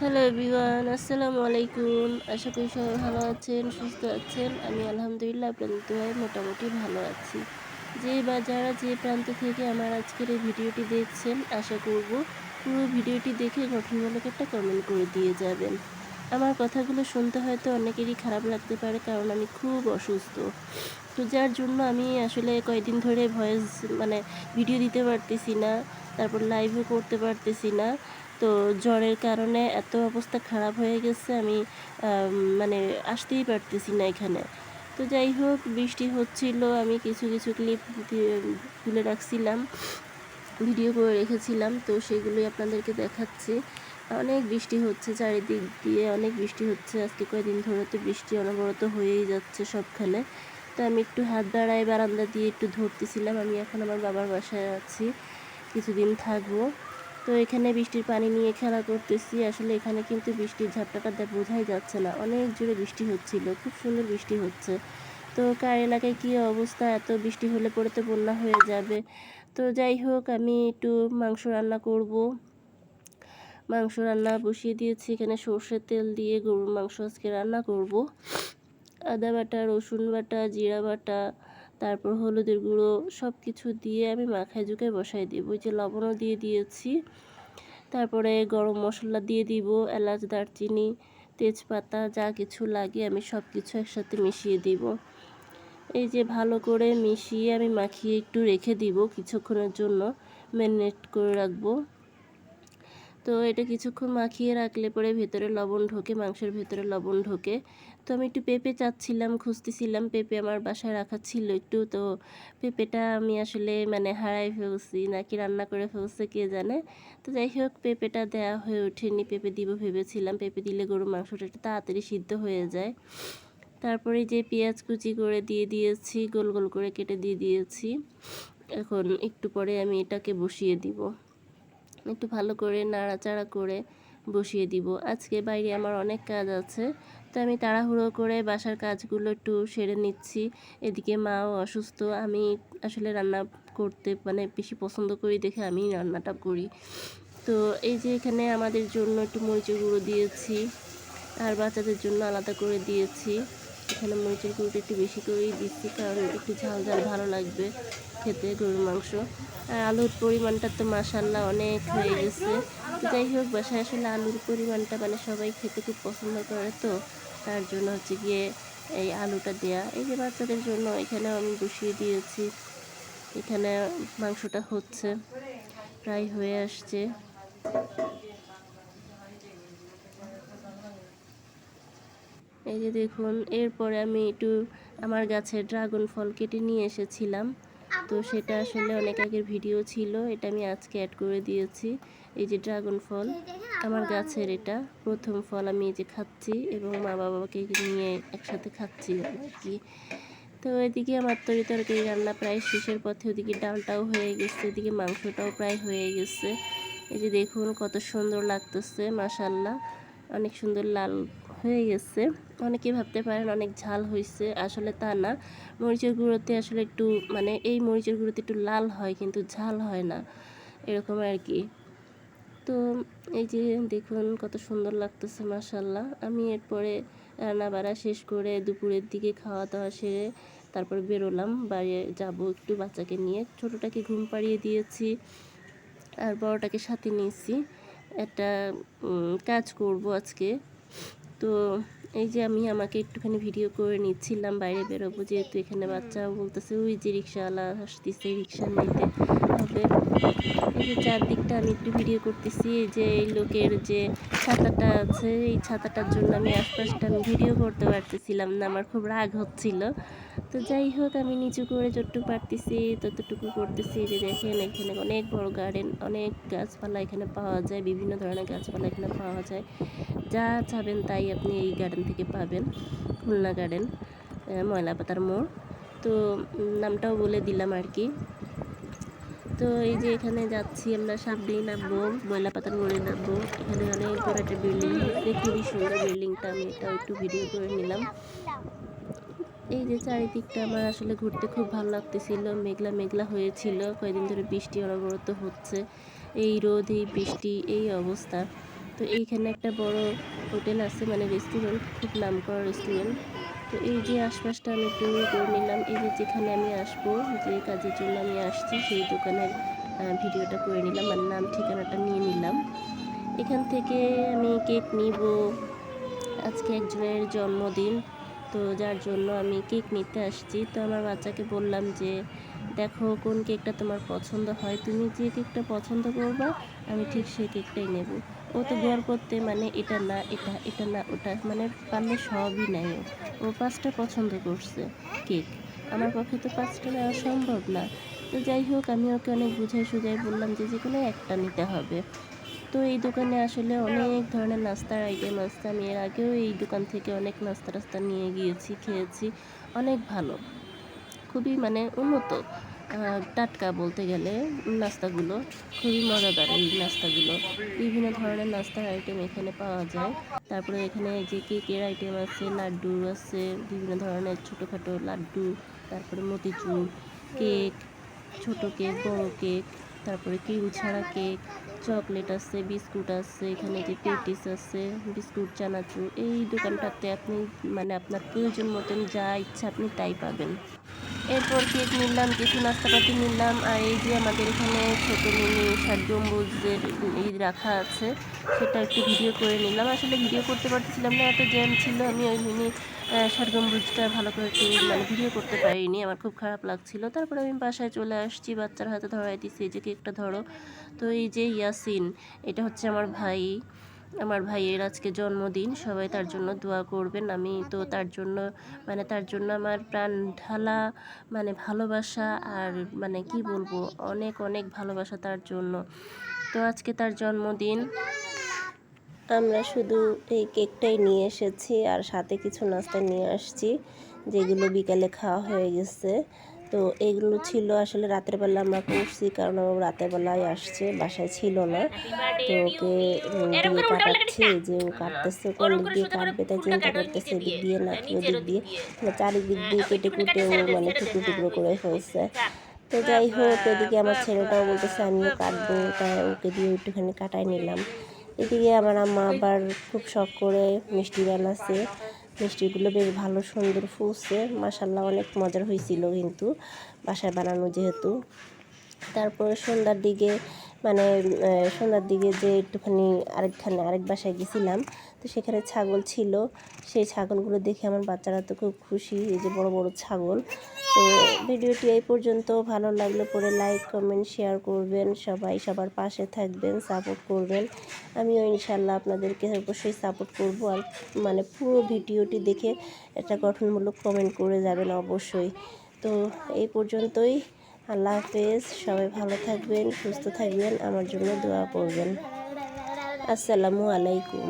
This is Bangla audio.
হ্যালো এভরিওয়ান, আসসালামু আলাইকুম। আশা করি সবাই ভালো আছেন, সুস্থ আছেন। আমি আলহামদুলিল্লাহ আপনাদের দোয়ায় মোটামুটি ভালো আছি। যারা যে প্রান্ত থেকে আমার আজকের এই ভিডিওটি দেখছেন, আশা করব পুরো ভিডিওটি দেখে গঠনমূলক একটা কমেন্ট করে দিয়ে যাবেন। আমার কথাগুলো শুনতে হয়তো অনেকেরই খারাপ লাগতে পারে, কারণ আমি খুব অসুস্থ। তো যার জন্য আমি আসলে কয়েকদিন ধরে ভয়েস মানে ভিডিও দিতে পারতেছি না, তারপর লাইভও করতে পারতেছি না। তো জ্বরের কারণে এত অবস্থা খারাপ হয়ে গেছে, আমি মানে আসতেই পারতেছি না এখানে। তো যাই হোক, বৃষ্টি হচ্ছিল, আমি কিছু কিছু ক্লিপ তুলে রাখছিলাম, ভিডিও করে রেখেছিলাম, তো সেগুলোই আপনাদেরকে দেখাচ্ছি। অনেক বৃষ্টি হচ্ছে, চারিদিক দিয়ে অনেক বৃষ্টি হচ্ছে। আজকে কয়েকদিন ধরে তো বৃষ্টি অনবরত হয়েই যাচ্ছে সবখানে। তো আমি একটু হাত বাড়াই বারান্দা দিয়ে একটু ধরতেছিলাম। আমি এখন আমার বাবার বাসায় আছি, কিছুদিন থাকবো। তো এখানে বৃষ্টির পানি নিয়ে খেলা করতেছি। আসলে এখানে কিন্তু বৃষ্টির ঝাপটাটা বোঝাই যাচ্ছে না, অনেক জোরে বৃষ্টি হচ্ছিল, খুব সুন্দর বৃষ্টি হচ্ছে। তো কার এলাকায় কী অবস্থা, এত বৃষ্টি হলে পরে তো বন্যা হয়ে যাবে। তো যাই হোক, আমি একটু মাংস রান্না করব। মাংস রান্না বসিয়ে দিয়েছি, এখানে সর্ষের তেল দিয়ে গরুর মাংস আজকে রান্না করব। আদা বাটা, রসুন বাটা, জিরা বাটা, তারপর হলুদের গুঁড়ো সব কিছু দিয়ে আমি মাখায় ঝুঁকে বসাই দেব। ওই যে লবণও দিয়ে দিয়েছি। তারপরে গরম মশলা দিয়ে দিব, এলাচ, দারচিনি, তেজপাতা, যা কিছু লাগে আমি সব কিছু একসাথে মিশিয়ে দিব। এই যে ভালো করে মিশিয়ে আমি মাখিয়ে একটু রেখে দিব, কিছুক্ষণের জন্য ম্যারিনেট করে রাখবো। তো এটা কিছুক্ষণ মাখিয়ে রাখলে পরে ভেতরে লবণ ঢোকে, মাংসের ভেতরে লবণ ঢোকে। তো আমি একটু পেঁপে চাচ্ছিলাম, খুঁজতেছিলাম, পেঁপে আমার বাসায় রাখা ছিল একটু। তো পেঁপেটা আমি আসলে হারাই ফেলছি নাকি রান্না করে ফেলছে কে জানে। তো যাই হোক, পেঁপেটা দেওয়া হয়ে ওঠেনি। পেঁপে দিব ভেবেছিলাম, পেঁপে দিলে গরুর মাংসটা একটু তাড়াতাড়ি সিদ্ধ হয়ে যায়। তারপরে যে পেঁয়াজ কুচি করে দিয়ে দিয়েছি, গোল গোল করে কেটে দিয়ে দিয়েছি। এখন একটু পরে আমি এটাকে বসিয়ে দিব, একটু ভালো করে নাড়াচাড়া করে বসিয়ে দিব। আজকে বাইরে আমার অনেক কাজ আছে, তো আমি তাড়াহুড়ো করে বাসার কাজগুলো একটু সেরে নিচ্ছি। এদিকে মাও অসুস্থ। আমি আসলে রান্না করতে বেশি পছন্দ করি দেখে আমি রান্নাটা করি। তো এই যে এখানে আমাদের জন্য একটু মরিচের গুঁড়ো দিয়েছি, আর বাচ্চাদের জন্য আলাদা করে দিয়েছি। এখানে মরিচের গুঁড়োটা একটু বেশি করেই দিচ্ছি, কারণ একটু ঝাল ঝাল ভালো লাগবে খেতে গরুর মাংস। আর আলুর পরিমাণটা তো মাশাল্লাহ অনেক হয়ে গেছে। তো যাই হোক, বাসায় আসলে আলুর পরিমাণটা সবাই খেতে খুব পছন্দ করে, তো তার জন্য হচ্ছে গিয়ে এই আলুটা দেয়া। এই যে বাচ্চাদের জন্য এখানেও আমি বসিয়ে দিয়েছি। এখানে মাংসটা হচ্ছে, প্রায় হয়ে আসছে। এই যে দেখুন, এরপরে আমি একটু আমার গাছের ড্রাগন ফল কেটে নিয়ে এসেছিলাম। তো সেটা আসলে অনেক আগের ভিডিও ছিল, এটা আমি আজকে অ্যাড করে দিয়েছি। এই যে ড্রাগন ফল আমার গাছের, এটা প্রথম ফল আমি এই যে খাচ্ছি, এবং মা বাবাকে নিয়ে একসাথে খাচ্ছি আর কি। তো এদিকে আমার তরকারি রান্না প্রায় শেষের পথে, ওদিকে ডালটাও হয়ে গেছে, এদিকে মাংসটাও প্রায় হয়ে গেছে। এই যে দেখুন কত সুন্দর লাগতেছে, মাশাল্লাহ অনেক সুন্দর লাল হয়ে গেছে। অনেকে ভাবতে পারেন অনেক ঝাল হয়েছে, আসলে তা না। মরিচের গুঁড়োতে আসলে একটু এই মরিচের গুঁড়োতে একটু লাল হয়, কিন্তু ঝাল হয় না, এরকম আর কি। তো এই যে দেখুন কত সুন্দর লাগতেছে, মাশাল্লাহ। আমি এরপরে রান্না বাড়া শেষ করে দুপুরের দিকে খাওয়া দাওয়া সেরে তারপর বেরোলাম, বাড়ি যাব একটু বাচ্চাকে নিয়ে। ছোটোটাকে ঘুম পাড়িয়ে দিয়েছি, আর বড়টাকে সাথে নিয়েছি। একটা কাজ করব আজকে। তো এই যে আমি আমাকে একটুখানি ভিডিও করে নিচ্ছিলাম, বাইরে বেরোবো যেহেতু। এখানে বাচ্চাও বলতেছে ওই যে রিক্সাওয়ালা আসতেছে, রিক্সা নিতে হবে। এই যে চারদিকটা আমি একটু ভিডিও করতেছি। এই যে এই লোকের যে ছাতাটা আছে, এই ছাতাটার জন্য আমি আশপাশটা ভিডিও করতে পারতেছিলাম না, আমার খুব রাগ হচ্ছিল। তো যাই হোক, আমি নিচু করে যতটুকু পারতেছি ততটুকু করতেছি। যে দেখেন, এখানে অনেক বড় গার্ডেন, অনেক গাছপালা এখানে পাওয়া যায়, বিভিন্ন ধরনের গাছপালা এখানে পাওয়া যায়। যা চাবেন তাই আপনি এই গার্ডেন থেকে পাবেন, খুলনা গার্ডেন, ময়লাপাতার মোড়। তো নামটাও বলে দিলাম আর কি। তো এই যে এখানে যাচ্ছি আমরা, সামনেই নামবো, ময়লাপাতার মোড়ে নামবো। এখানে অনেক বড় একটা বিল্ডিং হচ্ছে, খুবই সুন্দর বিল্ডিংটা, আমি এটাও একটু ভিডিও করে নিলাম। এই যে চারিদিকটা আমার আসলে ঘুরতে খুব ভালো লাগতেছিল, মেঘলা মেঘলা হয়েছিল, কয়েকদিন ধরে বৃষ্টি অনবরত হচ্ছে, এই রোদ এই বৃষ্টি এই অবস্থা। তো এইখানে একটা বড় হোটেল আছে, মানে রেস্টুরেন্ট, খুব নামকরা রেস্টুরেন্ট। তো এই যে আশপাশটা আমি একটু করে নিলাম। এই যে যেখানে আমি আসবো, যে কাজের জন্য আমি আসছি, সেই দোকানের ভিডিওটা করে নিলাম, মানে নাম ঠিকানাটা নিয়ে নিলাম। এখান থেকে আমি কেক নিব। আজকে একজনের জন্মদিন, তো যার জন্য আমি কেক নিতে আসছি। তো আমার বাচ্চাকে বললাম যে দেখো কোন কেকটা তোমার পছন্দ হয়, তুমি যে কেকটা পছন্দ করবা আমি ঠিক সেই কেকটাই নেব। ও তো গড় করতে, মানে এটা না এটা, এটা না ওটা, মানে পারলে সবই নেয়। ও 5টা পছন্দ করছে কেক। আমার পক্ষে তো 5টা নেওয়া সম্ভব না। তো যাই হোক, আমি ওকে অনেক বুঝাই সুঝাই বললাম যে কোনো একটা নিতে হবে। তো এই দোকানে আসলে অনেক ধরনের নাস্তার আইটেম আছে। আমি এর আগেও এই দোকান থেকে অনেক নাস্তা টাস্তা নিয়ে গিয়েছি, খেয়েছি। অনেক ভালো, খুবই মানে উন্নত, টাটকা বলতে গেলে নাস্তাগুলো খুবই মজাদার। এই নাস্তাগুলো বিভিন্ন ধরনের নাস্তার আইটেম এখানে পাওয়া যায়। তারপরে এখানে যে কেকের আইটেম আছে, লাড্ডু আছে, বিভিন্ন ধরনের ছোটোখাটো লাড্ডু, তারপরে মতিচুর কেক, ছোট কেক, বড় কেক, তারপরে ক্রিম ছাড়া কেক, চকলেট আছে, বিস্কুট আছে, এখানে যে পেটিস আছে, বিস্কুট, চানাচুর। এই দোকানটাতে আপনি মানে আপনার প্রয়োজন মতন যা ইচ্ছা আপনি তাই পাবেন। এরপর কেক নিলাম, কিছু নাস্তাপাতি নিলাম, আর এই যে আমাদের এখানে ছোট মিনি 60 গম্বুজের রাখা আছে, সেটা একটু ভিডিও করে নিলাম। আসলে ভিডিও করতে পারতেছিলাম না, এত জ্যাম ছিল। আমি ওই মিনি 60 গম্বুজটা ভালো করে একটু মানে ভিডিও করতে পারিনি, আমার খুব খারাপ লাগছিল। তারপরে আমি বাসায় চলে আসছি, বাচ্চার হাতে ধরাই দিছি, এই যে কেকটা ধরো। তো এই যে ইয়াসিন, এটা হচ্ছে আমার ভাই। আমার ভাইয়ের আজকে জন্মদিন, সবাই তার জন্য দোয়া করবেন। আমি তো তার জন্য মানে তার জন্য আমার প্রাণ ঢালা মানে ভালোবাসা, আর মানে কি বলবো, অনেক অনেক ভালোবাসা তার জন্য। তো আজকে তার জন্মদিন, আমরা শুধু এই কেকটাই নিয়ে এসেছি আর সাথে কিছু নাস্তা নিয়ে আসছি, যেগুলো বিকালে খাওয়া হয়ে গেছে। তো এগুলো ছিল আসলে রাতের বেলা আমরা করছি, কারণ ও রাতের বেলায় আসছে, বাসায় ছিল না। তো ওকে দিয়ে কাটাচ্ছি, যে ও কাটতেছে, কোন দিক দিয়ে কাটবে তাই চিন্তা করতেছে, এদিক দিয়ে নাকি ওদিক দিয়ে, মানে চারিদিক দিয়ে কেটে কুটে ও মানে টুকরো টুকরো করে ফেলছে। তো যাই হোক, এদিকে আমার ছেলেটাও বলতেছে আমিও কাটবো, তাই ওকে দিয়ে একটুখানি কাটাই নিলাম। এদিকে আমার আম্মা আবার খুব শখ করে মিষ্টি বানাচ্ছে। মিষ্টিগুলো বেশ ভালো সুন্দর ফুলছে, মাশাল্লাহ অনেক মজার হয়েছিল কিন্তু বাসায় বানানো যেহেতু। তারপরে সন্ধ্যার দিকে মানে সন্ধ্যার দিকে যে একটুখানি আরেক বাসায় গেছিলাম, তো সেখানে ছাগল ছিল। সেই ছাগলগুলো দেখে আমার বাচ্চারা তো খুব খুশি, এই যে বড় বড় ছাগল। তো ভিডিওটি এই পর্যন্ত, ভালো লাগলে পরে লাইক কমেন্ট শেয়ার করবেন, সবাই সবার পাশে থাকবেন, সাপোর্ট করবেন। আমিও ইনশাল্লাহ আপনাদেরকে অবশ্যই সাপোর্ট করব। আর মানে পুরো ভিডিওটি দেখে একটা গঠনমূলক কমেন্ট করে যাবেন অবশ্যই। তো এই পর্যন্তই, আল্লাহ হাফেজ, সবাই ভালো থাকবেন, সুস্থ থাকবেন, আমার জন্য দোয়া করবেন। আসসালামু আলাইকুম।